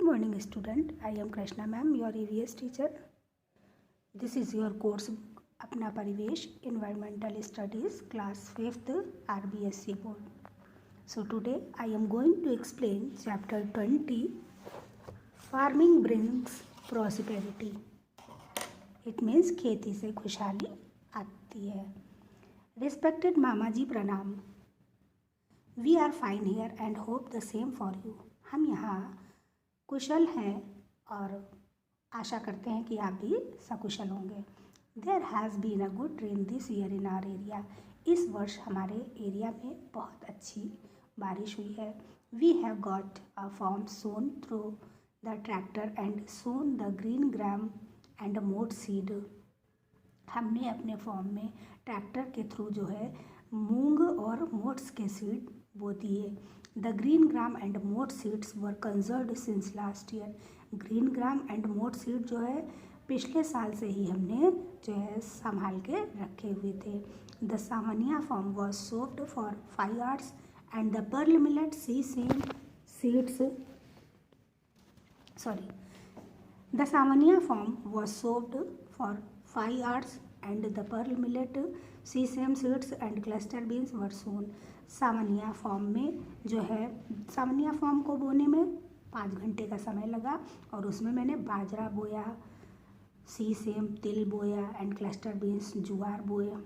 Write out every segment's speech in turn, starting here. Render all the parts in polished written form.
morning student. I am Krishna ma'am, your EVS teacher. This is your course book अपना परिवेश Environmental Studies class 5th RBSc board. So today I am going to explain chapter 20 Farming brings prosperity. It means खेती से खुशहाली आती है. Respected मामा जी प्रणाम. We are fine here and hope the same for you. हम यहाँ कुशल हैं और आशा करते हैं कि आप भी सकुशल होंगे. There has been a good rain this year in our area. इस वर्ष हमारे एरिया में बहुत अच्छी बारिश हुई है. We have got a farm sown through the tractor and sown the green gram and mode seed. हमने अपने फॉर्म में ट्रैक्टर के थ्रू जो है मूंग और मोट्स के सीड बो दिए. द ग्रीन ग्राम एंड मोट seeds were conserved since last year. Green gram and मोट सीड जो है पिछले साल से ही हमने जो है संभाल के रखे हुए थे. The Samonia farm was sowed for 5 hours and the pearl millet sesame seeds The Samonia farm was sold for 5 hours and the pearl millet, sesame seeds and cluster beans were sown. Samonia farm में जो है सामानिया form को बोने में 5 घंटे का समय लगा और उसमें मैंने बाजरा बोया, सीसेम तिल बोया एंड क्लस्टर बीन्स जुआर बोया.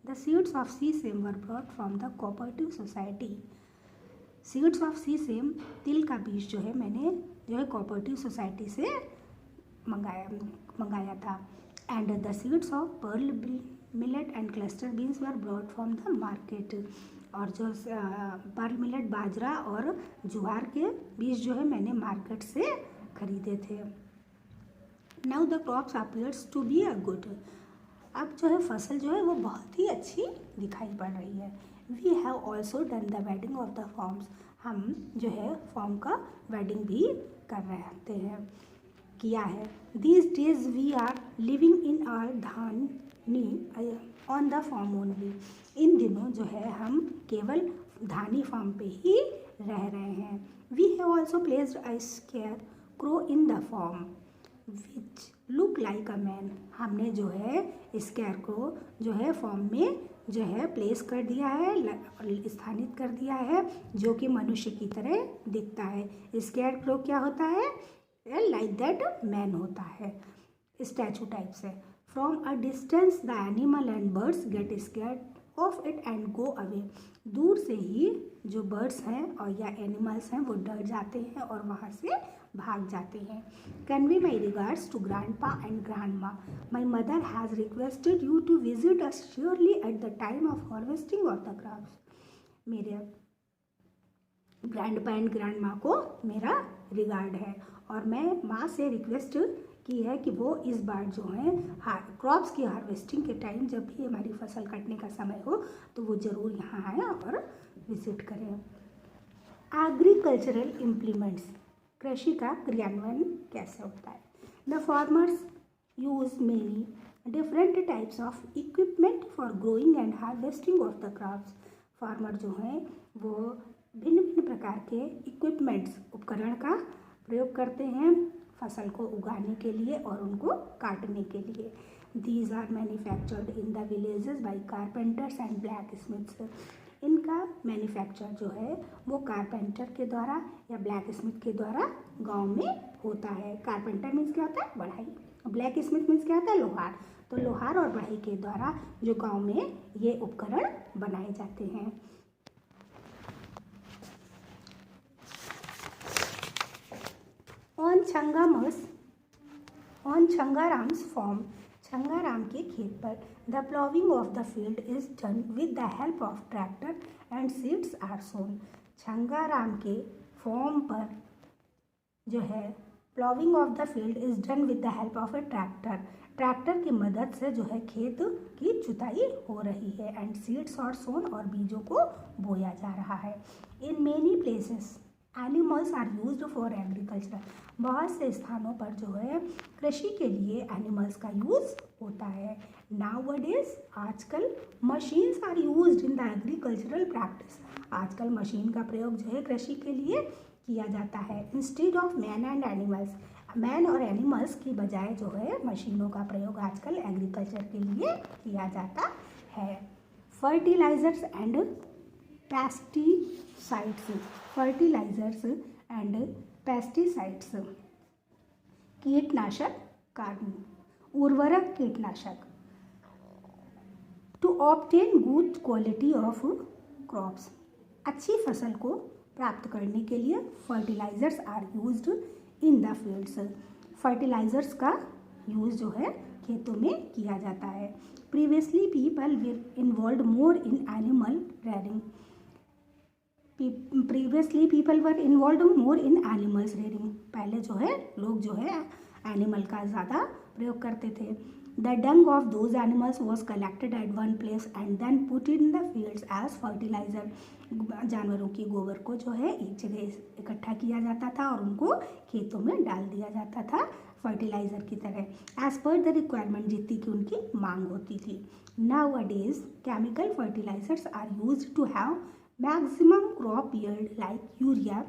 The seeds of sesame were brought from the cooperative society. Seeds of sesame तिल का बीज जो है मैंने जो है कोऑपरेटिव सोसाइटी से मंगाया था. And the seeds of pearl millet and cluster beans were brought from the market. और जो पर्ल मिलेट बाजरा और जुआर के बीज जो है मैंने मार्केट से खरीदे थे. Now the crops appears to be a good. अब जो है फसल जो है वो बहुत ही अच्छी दिखाई पड़ रही है. We have also done the weeding of the farms. हम जो है फॉर्म का वेडिंग भी कर रहे हैं किया है. These days we are living in our धानी ऑन द फॉर्म ओनली. इन दिनों जो है हम केवल धानी फॉर्म पे ही रह रहे हैं. We have also placed a scarecrow in the farm which look like a man. हमने जो है स्केयर क्रो जो है फॉर्म में जो है प्लेस कर दिया है, स्थानित कर दिया है, जो कि मनुष्य की तरह दिखता है. स्केयर क्रो क्या होता है? लाइक दैट मैन होता है, स्टैचू टाइप से. From a distance the animal and birds get scared of it and go away. दूर से ही जो बर्ड्स हैं और या एनिमल्स हैं वो डर जाते हैं और वहाँ से भाग जाते हैं. Convey my regards to grandpa and grandma. My mother has requested you to visit us surely at the time of harvesting of the crops. मेरे ग्रैंडपा एंड ग्रैंडमा को मेरा रिगार्ड है और मैं माँ से रिक्वेस्ट की है कि वो इस बार जो है क्रॉप्स की हार्वेस्टिंग के टाइम जब भी हमारी फसल कटने का समय हो तो वो ज़रूर यहाँ आए और विजिट करें. Agricultural implements. कृषि का क्रियान्वयन कैसे होता है? The farmers use many different types of equipment for growing and harvesting of the crops. Farmer जो हैं वो भिन्न भिन्न प्रकार के इक्विपमेंट्स उपकरण का प्रयोग करते हैं फसल को उगाने के लिए और उनको काटने के लिए. These are manufactured in the villages by carpenters and blacksmiths. इनका मैन्युफैक्चर जो है वो कारपेंटर के द्वारा या ब्लैक स्मिथ के द्वारा गांव में होता है. कारपेंटर मीन्स क्या होता है? बढ़ाई. ब्लैक स्मिथ मीन्स क्या होता है? लोहार. तो लोहार और बढ़ाई के द्वारा जो गाँव में ये उपकरण बनाए जाते हैं. On Changaram's farm, Changaram के खेत पर the plowing of the field is done with the help of tractor and seeds are sown. Changaram के फॉर्म पर जो है plowing of the field is done with the help of a tractor. Tractor की मदद से जो है खेत की जुताई हो रही है एंड सीड्स और सोन और बीजों को बोया जा रहा है. In many places animals are used for agriculture. बहुत से स्थानों पर जो है कृषि के लिए एनिमल्स का यूज़ होता है. नाउअडेज आजकल machines are used in the agricultural practice. आजकल मशीन का प्रयोग जो है कृषि के लिए किया जाता है। Instead of man and animals, man और एनिमल्स की बजाय जो है मशीनों का प्रयोग आजकल एग्रीकल्चर के लिए किया जाता है। Fertilisers and pesticides, fertilisers and pesticides, कीटनाशक कार्बन, उर्वरक कीटनाशक। To obtain good quality of crops, अच्छी फसल को प्राप्त करने के लिए fertilisers are used in the fields, fertilisers का यूज़ जो है खेतों में किया जाता है। Previously people were involve more in animal rearing, previously people were involve more in animals rearing, पहले जो है लोग जो है एनिमल का ज़्यादा प्रयोग करते थे। The dung of those animals was collected at one place and then put in the fields as fertiliser, जानवरों की गोबर को जो है एक जगह इकट्ठा किया जाता था और उनको खेतों में डाल दिया जाता था फर्टिलाइज़र की तरह, एज पर द रिक्वायरमेंट, जितनी की उनकी मांग होती थी। Nowadays chemical fertilisers are used to have maximum crop yield like urea.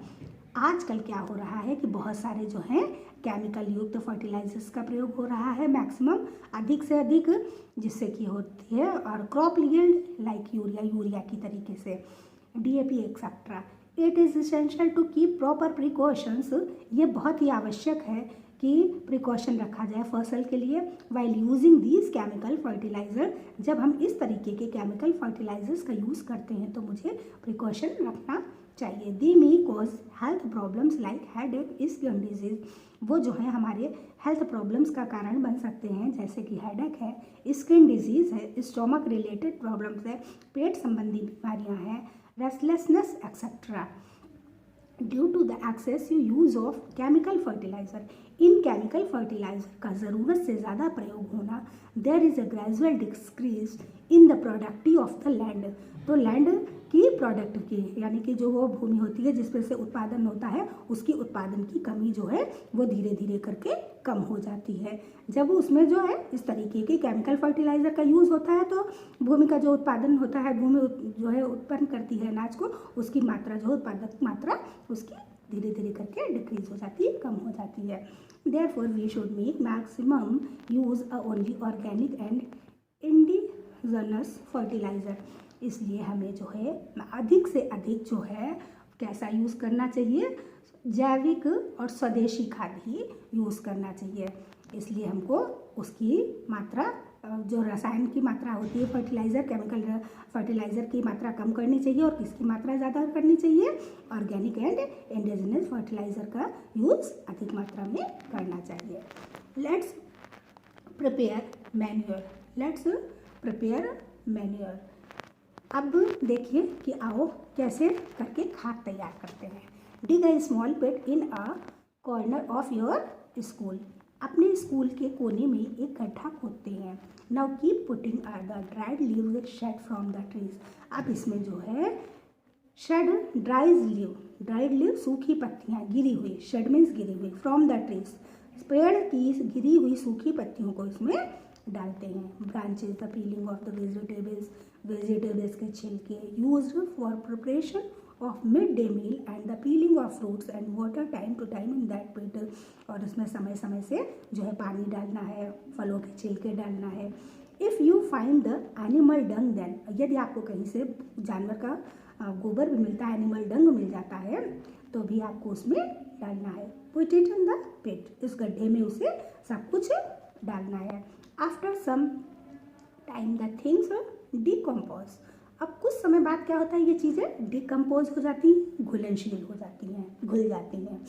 आजकल क्या हो रहा है कि बहुत सारे जो हैं केमिकल युक्त फर्टिलाइजर्स का प्रयोग हो रहा है मैक्सिमम, अधिक से अधिक, जिससे कि होती है और crop yield like urea, urea की तरीके से DAP etcetera. It is essential to keep proper precautions, ये बहुत ही आवश्यक है कि प्रिकॉशन रखा जाए फसल के लिए while using these chemical fertiliser. जब हम इस तरीके के केमिकल फर्टिलाइजर्स का यूज़ करते हैं तो मुझे प्रिकॉशन रखना चाहिए। They may cause health problems like headache, skin disease, वो जो है हमारे हेल्थ प्रॉब्लम्स का कारण बन सकते हैं, जैसे कि हेडेक है, स्किन डिजीज़ है, स्टोमक रिलेटेड प्रॉब्लम्स है, पेट संबंधी बीमारियां हैं, restlessness etcetera due to the excessive use of chemical fertiliser. इन केमिकल फर्टिलाइजर का ज़रूरत से ज़्यादा प्रयोग होना, there is a gradual decrease in the productive of the land, तो लैंड की प्रोडक्ट की, यानी कि जो वो भूमि होती है जिसमें से उत्पादन होता है, उसकी उत्पादन की कमी जो है वो धीरे धीरे करके कम हो जाती है। जब उसमें जो है इस तरीके के केमिकल फर्टिलाइज़र का यूज़ होता है तो भूमि का जो उत्पादन होता है, भूमि जो है उत्पन्न करती है अनाज को, उसकी मात्रा जो उत्पादक मात्रा उसकी धीरे धीरे करके डिक्रीज हो जाती है, कम हो जाती है। Therefore we should make maximum use only organic and indigenous fertiliser, इसलिए हमें जो है अधिक से अधिक जो है कैसा यूज़ करना चाहिए, जैविक और स्वदेशी खाद ही यूज़ करना चाहिए। इसलिए हमको उसकी मात्रा, जो रसायन की मात्रा होती है फर्टिलाइज़र, केमिकल फर्टिलाइज़र की मात्रा कम करनी चाहिए और किसकी मात्रा ज़्यादा करनी चाहिए, ऑर्गेनिक एंड इंडिजिनस फर्टिलाइज़र का यूज़ अधिक मात्रा में करना चाहिए। Let's prepare manure, let's prepare manure. अब देखिए कि आओ कैसे करके खाद तैयार करते हैं। Dig a small pit in a corner of your school, अपने स्कूल के कोने में एक गड्ढा खोदते हैं। Now keep putting the dried leaves shed from the trees, अब इसमें जो है शेड ड्राइड लीव सूखी पत्तियाँ गिरी हुई, शेड मीन्स गिरी हुई, फ्रॉम द ट्रीज, पेड़ की गिरी हुई सूखी पत्तियों को इसमें डालते हैं। Branches, the peeling of the vegetables के छिलके, used for preparation of mid day meal and the peeling of fruits and water time to time in that pit, और उसमें समय समय से जो है पानी डालना है, फलों के छिलके डालना है। If you find the animal dung then, यदि आपको कहीं से जानवर का गोबर भी मिलता है, एनिमल डंग मिल जाता है, तो भी आपको उसमें डालना है। Put it in the pit, इस गड्ढे में उसे सब कुछ डालना है। After some time the things decompose, अब कुछ समय बाद क्या होता है, ये चीज़ें डिकम्पोज हो जाती हैं, घुलनशील हो जाती हैं, घुल जाती हैं।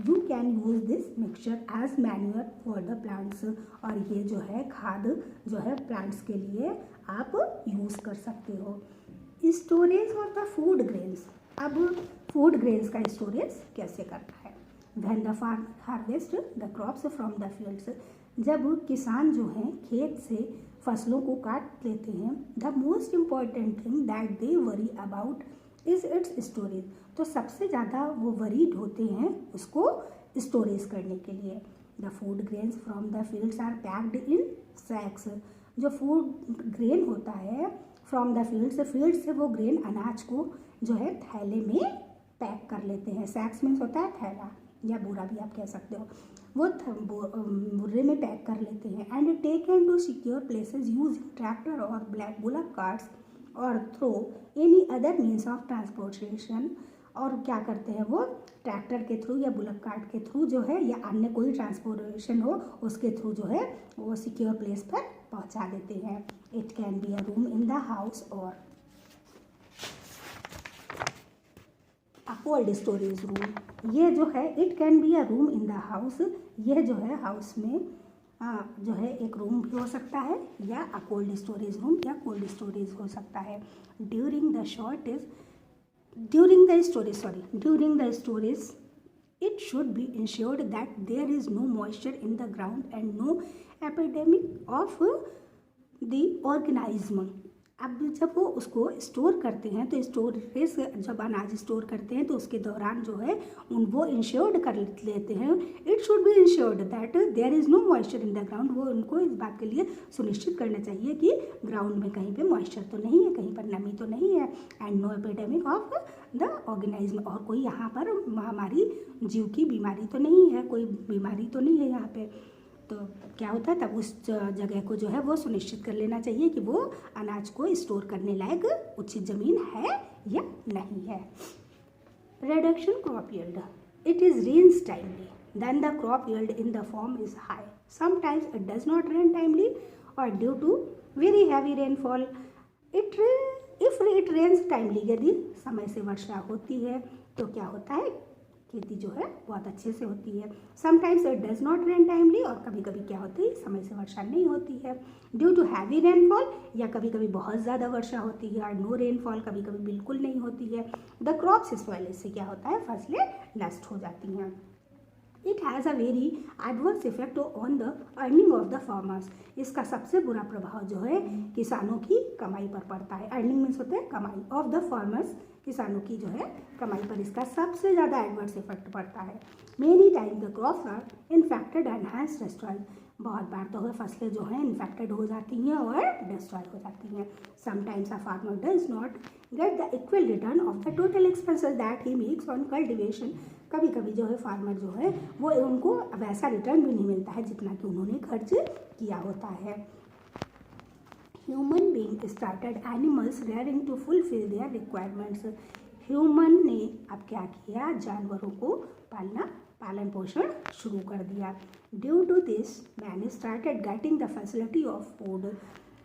You can use this mixture as manure for the plants, और ये जो है खाद जो है प्लांट्स के लिए आप यूज़ कर सकते हो। Storage of the food grains, अब फूड ग्रेन्स का स्टोरेज कैसे करना है। When the farmer harvest the crops from the fields, जब किसान जो हैं खेत से फसलों को काट लेते हैं, the most important thing that they worry about is it's storage, तो सबसे ज़्यादा वो वरीड होते हैं उसको स्टोरेज करने के लिए। The food grains from the fields are packed in sacks, जो फूड ग्रेन होता है फ्रॉम द फील्ड से वो ग्रेन अनाज को जो है थैले में पैक कर लेते हैं। सैक्स मीन्स होता है थैला या बोरा भी आप कह सकते हो, वो बोरे में पैक कर लेते हैं। And taken to secure places using tractor और ब्लैक बुलक कार्ट्स और through any other means of transportation. और क्या करते हैं वो ट्रैक्टर के थ्रू या बुलक कार्ट के थ्रू जो है या अन्य कोई ट्रांसपोर्टेशन हो उसके थ्रू जो है वो सिक्योर प्लेस पर पहुंचा देते हैं। It can be a room in the house और अ कोल्ड स्टोरेज रूम। ये जो है it can be a room in the house, यह जो है हाउस में जो है एक रूम भी हो सकता है या अ कोल्ड स्टोरेज रूम या कोल्ड स्टोरेज हो सकता है। During the storage it should be ensured that there is no moisture in the ground and no epidemic of the organism। अब जब वो उसको स्टोर करते हैं तो स्टोरेज जब अनाज स्टोर करते हैं तो उसके दौरान जो है वो इंश्योर्ड कर लेते हैं। It should be insured that there is no moisture in the ground. वो उनको इस बात के लिए सुनिश्चित करना चाहिए कि ग्राउंड में कहीं पे मॉइस्चर तो नहीं है, कहीं पर नमी तो नहीं है। And no epidemic of the organism, और कोई यहाँ पर महामारी जीव की बीमारी तो नहीं है, कोई बीमारी तो नहीं है यहाँ पे। तो क्या होता है तब उस जगह को जो है वो सुनिश्चित कर लेना चाहिए कि वो अनाज को स्टोर करने लायक उचित ज़मीन है या नहीं है। Reduction crop yield, it is rains timely then the crop yield in the farm is high. Sometimes it does not rain timely और due to very heavy rainfall. If it rains timely, यदि समय से वर्षा होती है तो क्या होता है खेती जो है बहुत अच्छे से होती है। Sometimes it does not rain timely, और कभी कभी क्या होती है समय से वर्षा नहीं होती है। ड्यू टू हैवी रेनफॉल, या कभी कभी बहुत ज़्यादा वर्षा होती है। और नो रेनफॉल, कभी कभी बिल्कुल नहीं होती है। द क्रॉप्स स्पॉइल, इससे क्या होता है फसलें नष्ट हो जाती हैं। It has a very adverse effect on the earning of the farmers. इसका सबसे बुरा प्रभाव जो है किसानों की कमाई पर पड़ता है। अर्निंग मीन्स होता है कमाई, ऑफ द फार्मर्स किसानों की जो है कमाई पर इसका सबसे ज़्यादा एडवर्स इफेक्ट पड़ता है। Many time the crops are infected and has destroyed. बहुत बार तो है फसलें जो हैं इन्फेक्टेड हो जाती हैं और डिस्ट्रॉय हो जाती हैं। Sometimes a farmer does not get the equal return of the total expenses that he makes on cultivation. कभी कभी जो है फार्मर जो है वो उनको वैसा रिटर्न भी नहीं मिलता है जितना कि उन्होंने खर्च किया होता है। Human being started animals rearing to fulfil their requirements. Human ने अब क्या किया, जानवरों को पालन पोषण शुरू कर दिया। Due to this man started getting the facility of food.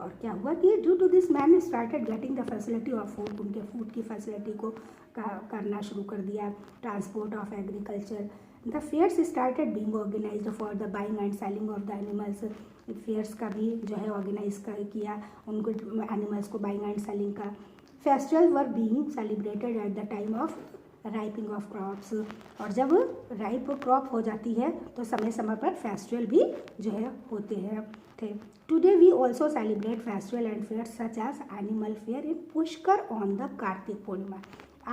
और क्या हुआ कि due to this man started getting the facility of food, उनके फूड की फैसिलिटी को करना शुरू कर दिया। Transport of agriculture, the fairs started being organised for the buying and selling of the animals. Fairs का भी जो है ऑर्गेनाइज किया उनको एनिमल्स को बाइंग एंड सेलिंग का। Festival were being celebrated eight the time of ripening of crops. और जब राइप क्रॉप हो जाती है तो समय समय पर फेस्टिवल भी जो है होते हैं थे। Today we also celebrate festival and fair such as animal fair in Pushkar on the Kartik Purnima.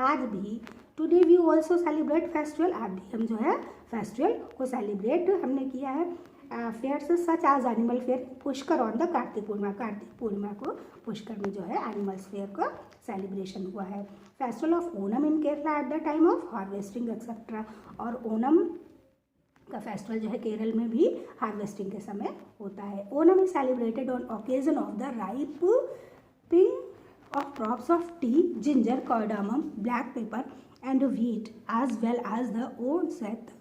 आज भी today we also celebrate festival, आज भी हम जो है फेस्टिवल को सेलिब्रेट हमने किया है। Fairs such as animal fair Pushkar on the Kartik Purnima, Kartik Purnima को पुष्कर में जो है एनिमल्स फेयर का सेलिब्रेशन हुआ है। Festival of Onam in Kerala eight the time of harvesting etcetera. और ओनम का फेस्टिवल जो है केरल में भी हार्वेस्टिंग के समय होता है। Onam is celebrated on occasion of the ripening of crops of tea, ginger, cardamom, black pepper and wheat as well as the onset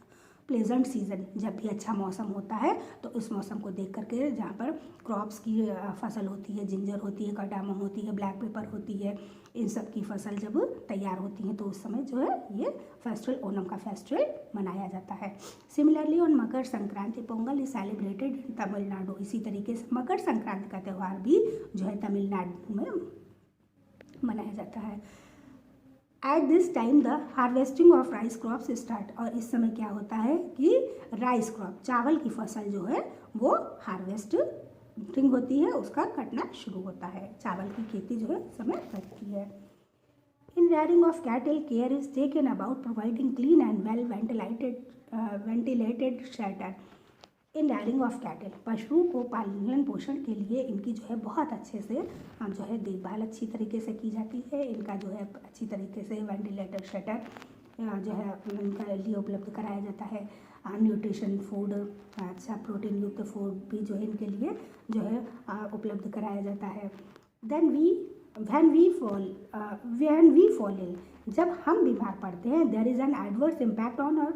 pleasant season. जब भी अच्छा मौसम होता है तो उस मौसम को देख करके जहाँ पर क्रॉप्स की फसल होती है, जिंजर होती है, कार्डामम होती है, ब्लैक पेपर होती है, इन सब की फसल जब तैयार होती है तो उस समय जो है ये फेस्टिवल ओनम का फेस्टिवल मनाया जाता है। Similarly on Makar Sankranti Pongal is celebrated in Tamil Nadu. इसी तरीके से मकर संक्रांति का त्यौहार भी जो है तमिलनाडु में मनाया जाता है। At this time the harvesting of rice crops start. और इस समय क्या होता है कि राइस क्रॉप, चावल की फसल जो है वो हार्वेस्टिंग होती है, उसका कटना शुरू होता है। चावल की खेती जो है समय करती है। In rearing of cattle care is taken about providing clean and well ventilated shelter. In rearing of cattle, पशुओं को पालन पोषण के लिए इनकी जो है बहुत अच्छे से जो है देखभाल अच्छी तरीके से की जाती है। इनका जो है अच्छी तरीके से वेंटिलेटर शेटर जो है उनका लिए उपलब्ध कराया जाता है। न्यूट्रिशन फूड, अच्छा प्रोटीन युक्त फूड भी जो है इनके लिए जो है उपलब्ध कराया जाता है। Then when we fall ill, जब हम बीमार पड़ते हैं, there is an adverse impact on our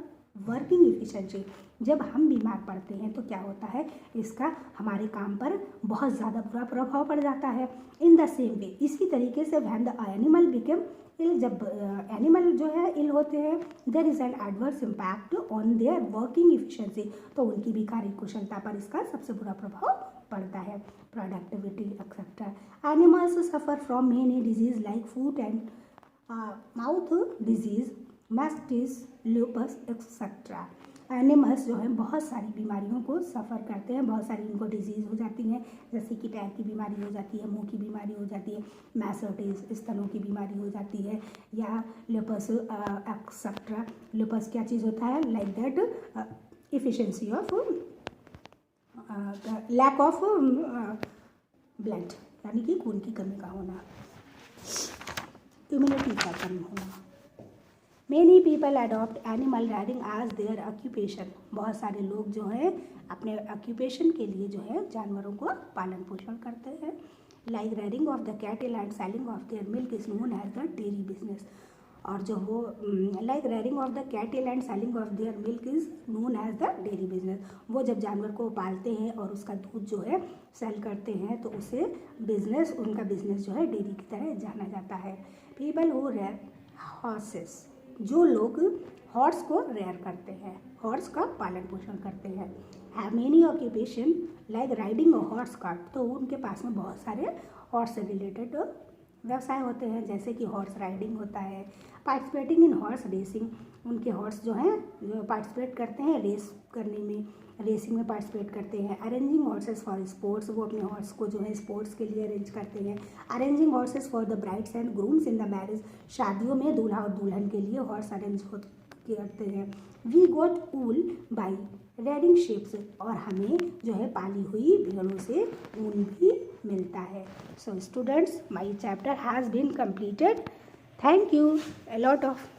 working efficiency। जब हम बीमार पड़ते हैं तो क्या होता है, इसका हमारे काम पर बहुत ज़्यादा बुरा प्रभाव पड़ जाता है। इन द सेम वे, इसी तरीके से when the animal become ill, जब एनिमल जो है इल होते हैं, there is an adverse impact on their working efficiency, तो उनकी भी कार्य कुशलता पर इसका सबसे बुरा प्रभाव पड़ता है। Productivity etcetera. Animals suffer from many disease like foot and mouth disease, mastitis, lupus etcetera. Animals जो हैं बहुत सारी बीमारियों को सफ़र करते हैं, बहुत सारी इनको डिजीज़ हो जाती हैं, जैसे कि पैर की बीमारी हो जाती है, मुंह की बीमारी हो जाती है, मैस्टाइटिस स्तनों की बीमारी हो जाती है, या लूपस एक्सेट्रा। लूपस क्या चीज़ होता है, like that efficiency of lack of blood, यानी कि खून की कमी का होना, इम्यूनिटी का कम होना। Many people adopt animal rearing as their occupation। बहुत सारे लोग जो है अपने ऑक्यूपेशन के लिए जो है जानवरों को पालन पोषण करते हैं। Like rearing of the cattle and selling of their milk is known as the dairy business। और जो वो like rearing of the cattle and selling of their milk is known as the dairy business। वो जब जानवर को पालते हैं और उसका दूध जो है सेल करते हैं तो उसे बिजनेस, उनका बिजनेस जो है डेयरी की तरह जाना जाता है। People who rear horses, जो लोग हॉर्स को रेयर करते हैं, हॉर्स का पालन पोषण करते हैं। Have many occupation like riding a horse cart, तो उनके पास में बहुत सारे हॉर्स से रिलेटेड व्यवसाय होते हैं, जैसे कि हॉर्स राइडिंग होता है। पार्टिसिपेटिंग इन हॉर्स रेसिंग, उनके हॉर्स जो हैं जो पार्टिसिपेट करते हैं रेस करने में, रेसिंग में पार्टिसिपेट करते हैं। अरेंजिंग हॉर्सेस फॉर स्पोर्ट्स, वो अपने हॉर्स को जो है स्पोर्ट्स के लिए अरेंज करते हैं। Arranging horses for the brides and grooms in the marriage, शादियों में दूल्हा और दुल्हन के लिए हॉर्स अरेंज करते हैं। We got wool by rearing sheeps, और हमें जो है पाली हुई भेड़ों से ऊन भी मिलता है। So students, my chapter has been completed। Thank you a lot of.